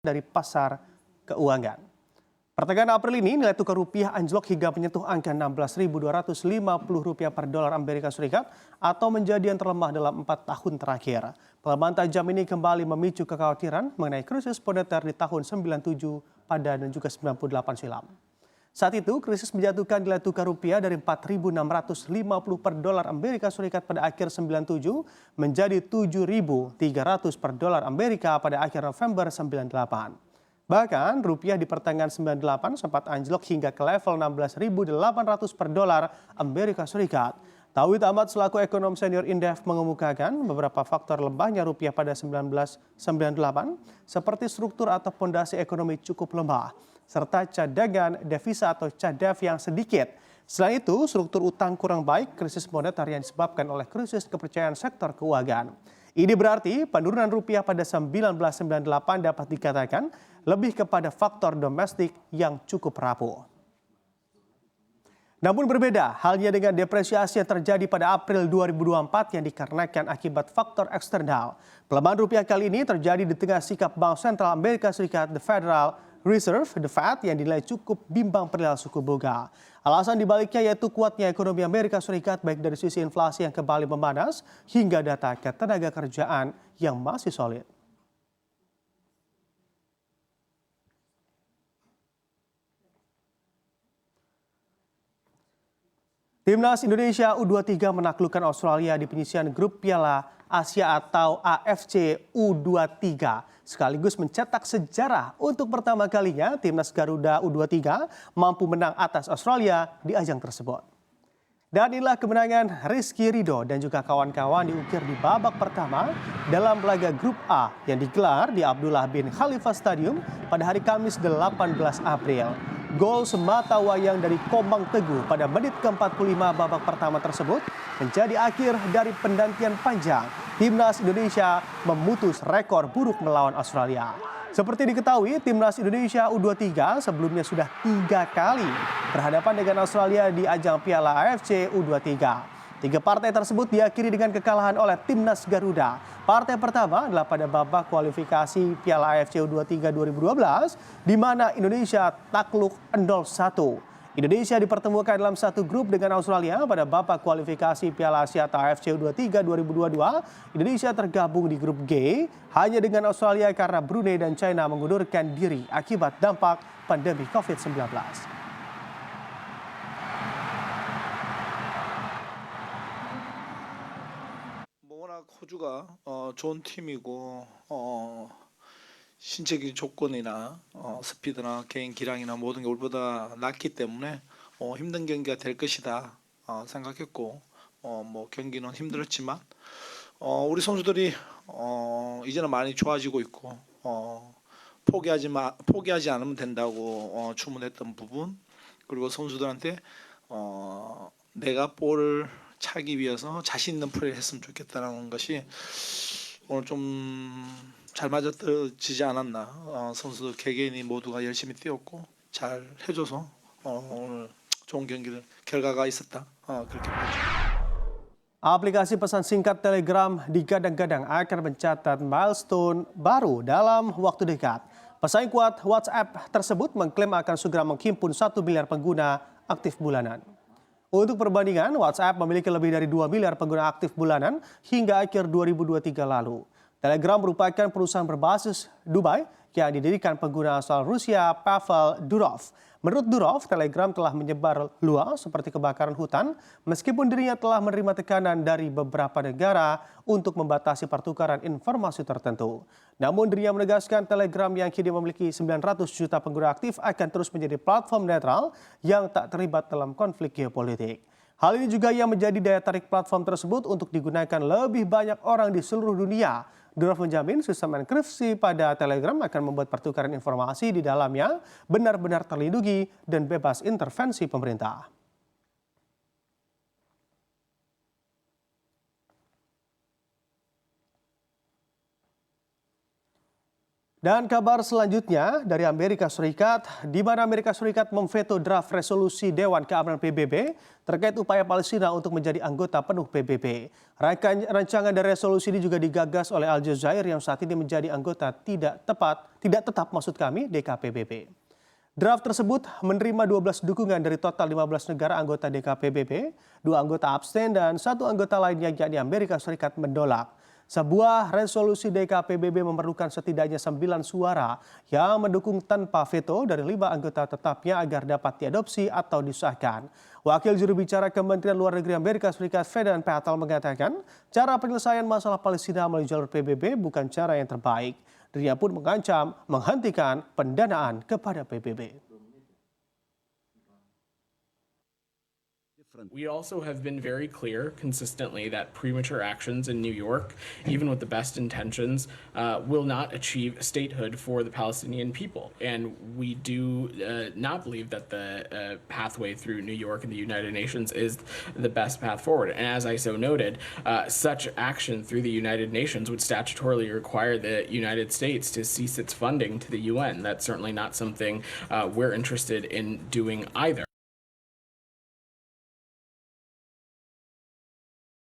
dari pasar keuangan. Pertengahan April ini nilai tukar rupiah anjlok hingga menyentuh angka Rp16.250 per dolar Amerika Serikat atau menjadi yang terlemah dalam 4 tahun terakhir. Pelemahan tajam ini kembali memicu kekhawatiran mengenai krisis moneter di tahun 97 pada dan juga 98 silam. Saat itu, krisis menjatuhkan nilai tukar rupiah dari 4.650 per dolar Amerika Serikat pada akhir 97 menjadi 7.300 per dolar Amerika pada akhir November 98. Bahkan, rupiah di pertengahan 98 sempat anjlok hingga ke level 16.800 per dolar Amerika Serikat. Tauhid Ahmad selaku ekonom senior Indef mengemukakan beberapa faktor lemahnya rupiah pada 1998 seperti struktur atau fondasi ekonomi cukup lemah, serta cadangan devisa atau cadef yang sedikit. Selain itu, struktur utang kurang baik, krisis moneter yang disebabkan oleh krisis kepercayaan sektor keuangan. Ini berarti penurunan rupiah pada 1998 dapat dikatakan lebih kepada faktor domestik yang cukup rapuh. Namun berbeda halnya dengan depresiasi yang terjadi pada April 2024 yang dikarenakan akibat faktor eksternal. Pelemahan rupiah kali ini terjadi di tengah sikap Bank Sentral Amerika Serikat, The Federal Reserve, the Fed, yang dinilai cukup bimbang perihal suku bunga. Alasan dibaliknya yaitu kuatnya ekonomi Amerika Serikat baik dari sisi inflasi yang kembali memanas hingga data ketenaga kerjaan yang masih solid. Timnas Indonesia U23 menaklukkan Australia di penyisihan grup Piala Asia atau AFC U23. Sekaligus mencetak sejarah untuk pertama kalinya Timnas Garuda U23 mampu menang atas Australia di ajang tersebut. Dan inilah kemenangan Rizky Ridho dan juga kawan-kawan diukir di babak pertama dalam laga grup A yang digelar di Abdullah bin Khalifa Stadium pada hari Kamis 18 April. Gol semata wayang dari Komang Teguh pada menit ke-45 babak pertama tersebut menjadi akhir dari penantian panjang. Timnas Indonesia memutus rekor buruk melawan Australia. Seperti diketahui, Timnas Indonesia U23 sebelumnya sudah 3 kali berhadapan dengan Australia di ajang Piala AFC U23. 3 partai tersebut diakhiri dengan kekalahan oleh Timnas Garuda. Partai pertama adalah pada babak kualifikasi Piala AFC U23 2012, di mana Indonesia takluk 0-1. Indonesia dipertemukan dalam satu grup dengan Australia pada babak kualifikasi Piala Asia atau AFC U23 2022. Indonesia tergabung di grup G hanya dengan Australia karena Brunei dan China mengundurkan diri akibat dampak pandemi COVID-19. 워낙 호주가 좋은 팀이고 신체적인 조건이나 스피드나 개인 기량이나 모든 게 우리보다 낫기 때문에 힘든 경기가 될 것이다 생각했고 뭐 경기는 힘들었지만 우리 선수들이 이제는 많이 좋아지고 있고 포기하지 않으면 된다고 주문했던 부분, 그리고 선수들한테 내가 볼을 차기 위해서 자신 있는 플레이를 했으면 좋겠다는 것이 오늘 좀 잘 맞아떨어지지 않았나. 선수들 개개인이 모두가 열심히 뛰었고 잘 해줘서 오늘 좋은 결과가 있었다. 그렇게 보죠. Aplikasi pesan singkat Telegram digadang-gadang akan mencatat milestone baru dalam waktu dekat. Pesaing kuat WhatsApp tersebut mengklaim akan segera menghimpun 1 miliar pengguna aktif bulanan. Untuk perbandingan, WhatsApp memiliki lebih dari 2 miliar pengguna aktif bulanan hingga akhir 2023 lalu. Telegram merupakan perusahaan berbasis Dubai yang didirikan pengguna asal Rusia Pavel Durov. Menurut Durov, Telegram telah menyebar luas seperti kebakaran hutan meskipun dirinya telah menerima tekanan dari beberapa negara untuk membatasi pertukaran informasi tertentu. Namun dirinya menegaskan Telegram yang kini memiliki 900 juta pengguna aktif akan terus menjadi platform netral yang tak terlibat dalam konflik geopolitik. Hal ini juga yang menjadi daya tarik platform tersebut untuk digunakan lebih banyak orang di seluruh dunia. Durov menjamin sistem enkripsi pada Telegram akan membuat pertukaran informasi di dalamnya benar-benar terlindungi dan bebas intervensi pemerintah. Dan kabar selanjutnya dari Amerika Serikat, di mana Amerika Serikat memveto draft resolusi Dewan Keamanan PBB terkait upaya Palestina untuk menjadi anggota penuh PBB. Rancangan dari resolusi ini juga digagas oleh Aljazair yang saat ini menjadi anggota tidak tetap DKPBB. Draft tersebut menerima 12 dukungan dari total 15 negara anggota DKPBB, 2 anggota abstain dan 1 anggota lainnya yakni Amerika Serikat menolak. Sebuah resolusi DKPBB memerlukan setidaknya 9 suara yang mendukung tanpa veto dari 5 anggota tetapnya agar dapat diadopsi atau disahkan. Wakil juru bicara Kementerian Luar Negeri Amerika Serikat Vedant Patel mengatakan cara penyelesaian masalah Palestina melalui jalur PBB bukan cara yang terbaik. Dirinya pun mengancam menghentikan pendanaan kepada PBB. We also have been very clear consistently that premature actions in New York, even with the best intentions, will not achieve statehood for the Palestinian people. And we do not believe that the pathway through New York and the United Nations is the best path forward. And as I so noted, such action through the United Nations would statutorily require the United States to cease its funding to the UN. That's certainly not something we're interested in doing either.